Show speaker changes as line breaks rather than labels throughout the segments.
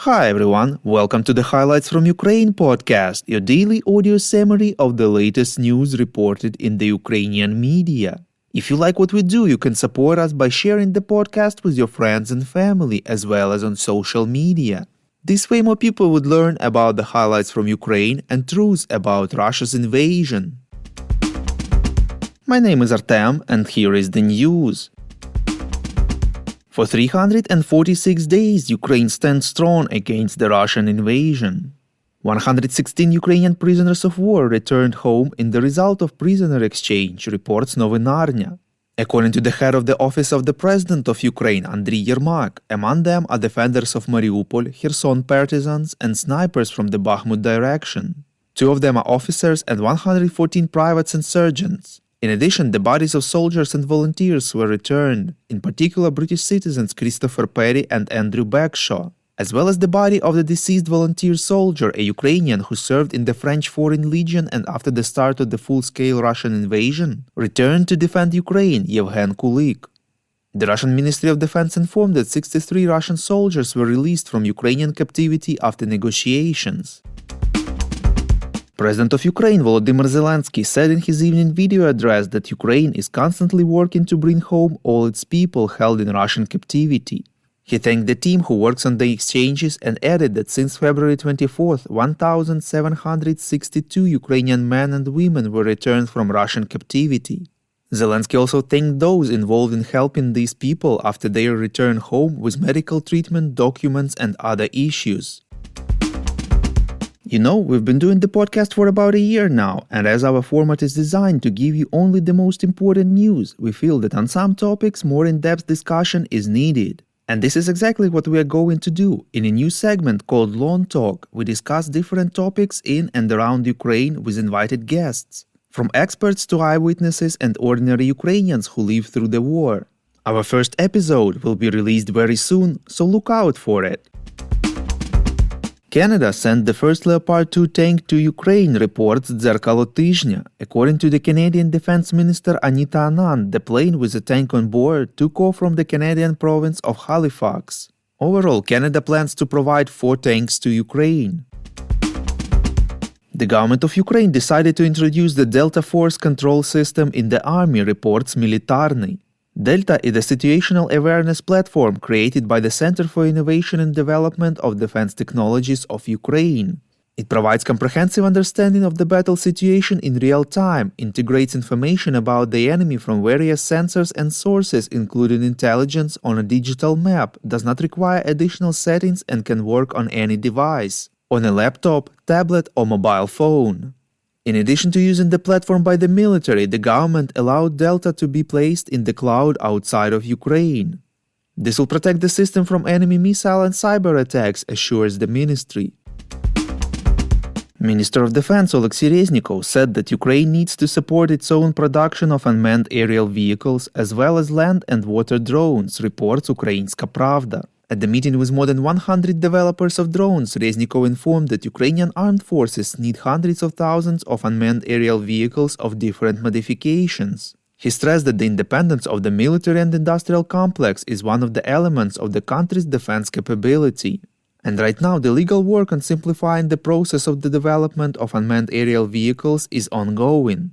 Hi everyone, welcome to the Highlights from Ukraine podcast, your daily audio summary of the latest news reported in the Ukrainian media. If you like what we do, you can support us by sharing the podcast with your friends and family, as well as on social media. This way more people would learn about the highlights from Ukraine and truths about Russia's invasion. My name is Artem, and here is the news. For 346 days, Ukraine stands strong against the Russian invasion. 116 Ukrainian prisoners of war returned home in the result of prisoner exchange, reports Novinarnya. According to the head of the Office of the President of Ukraine, Andriy Yermak, among them are defenders of Mariupol, Kherson partisans, and snipers from the Bakhmut direction. 2 of them are officers and 114 privates and sergeants. In addition, the bodies of soldiers and volunteers were returned, in particular British citizens Christopher Perry and Andrew Bagshaw, as well as the body of the deceased volunteer soldier, a Ukrainian who served in the French Foreign Legion and after the start of the full-scale Russian invasion, returned to defend Ukraine, Yevhen Kulik. The Russian Ministry of Defense informed that 63 Russian soldiers were released from Ukrainian captivity after negotiations. President of Ukraine Volodymyr Zelensky said in his evening video address that Ukraine is constantly working to bring home all its people held in Russian captivity. He thanked the team who works on the exchanges and added that since February 24th, 1,762 Ukrainian men and women were returned from Russian captivity. Zelensky also thanked those involved in helping these people after their return home with medical treatment, documents, and other issues. You know, we've been doing the podcast for about a year now, and as our format is designed to give you only the most important news, we feel that on some topics more in-depth discussion is needed. And this is exactly what we are going to do. In a new segment called Long Talk, we discuss different topics in and around Ukraine with invited guests, from experts to eyewitnesses and ordinary Ukrainians who lived through the war. Our first episode will be released very soon, so look out for it. Canada sent the first Leopard 2 tank to Ukraine, reports Дзеркало Тижня. According to the Canadian Defense Minister Anita Anand, the plane with a tank on board took off from the Canadian province of Halifax. Overall, Canada plans to provide 4 tanks to Ukraine. The government of Ukraine decided to introduce the Delta Force control system in the army, reports Militarny. Delta is a situational awareness platform created by the Center for Innovation and Development of Defense Technologies of Ukraine. It provides comprehensive understanding of the battle situation in real time, integrates information about the enemy from various sensors and sources, including intelligence, on a digital map, does not require additional settings, and can work on any device, on a laptop, tablet, or mobile phone. In addition to using the platform by the military, the government allowed Delta to be placed in the cloud outside of Ukraine. This will protect the system from enemy missile and cyber attacks, assures the ministry. Minister of Defense Oleksiy Reznikov said that Ukraine needs to support its own production of unmanned aerial vehicles as well as land and water drones, reports Ukrainska Pravda. At the meeting with more than 100 developers of drones, Reznikov informed that Ukrainian armed forces need hundreds of thousands of unmanned aerial vehicles of different modifications. He stressed that the independence of the military and industrial complex is one of the elements of the country's defense capability. And right now, the legal work on simplifying the process of the development of unmanned aerial vehicles is ongoing.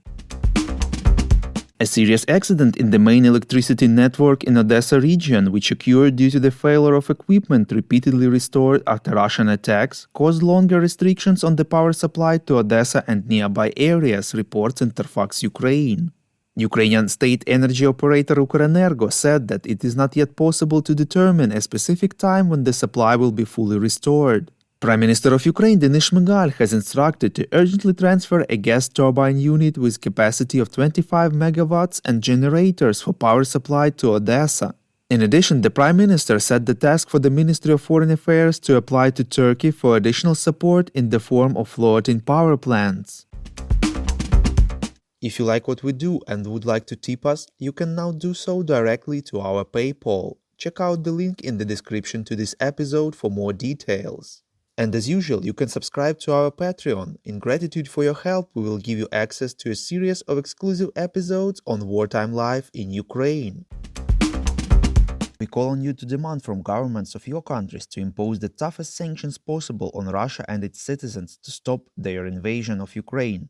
A serious accident in the main electricity network in Odessa region, which occurred due to the failure of equipment repeatedly restored after Russian attacks, caused longer restrictions on the power supply to Odessa and nearby areas, reports Interfax Ukraine. Ukrainian state energy operator Ukrenergo said that it is not yet possible to determine a specific time when the supply will be fully restored. Prime Minister of Ukraine Denis Shmyhal has instructed to urgently transfer a gas turbine unit with capacity of 25 megawatts and generators for power supply to Odessa. In addition, the Prime Minister set the task for the Ministry of Foreign Affairs to apply to Turkey for additional support in the form of floating power plants. If you like what we do and would like to tip us, you can now do so directly to our PayPal. Check out the link in the description to this episode for more details. And as usual, you can subscribe to our Patreon. In gratitude for your help, we will give you access to a series of exclusive episodes on wartime life in Ukraine. We call on you to demand from governments of your countries to impose the toughest sanctions possible on Russia and its citizens to stop their invasion of Ukraine.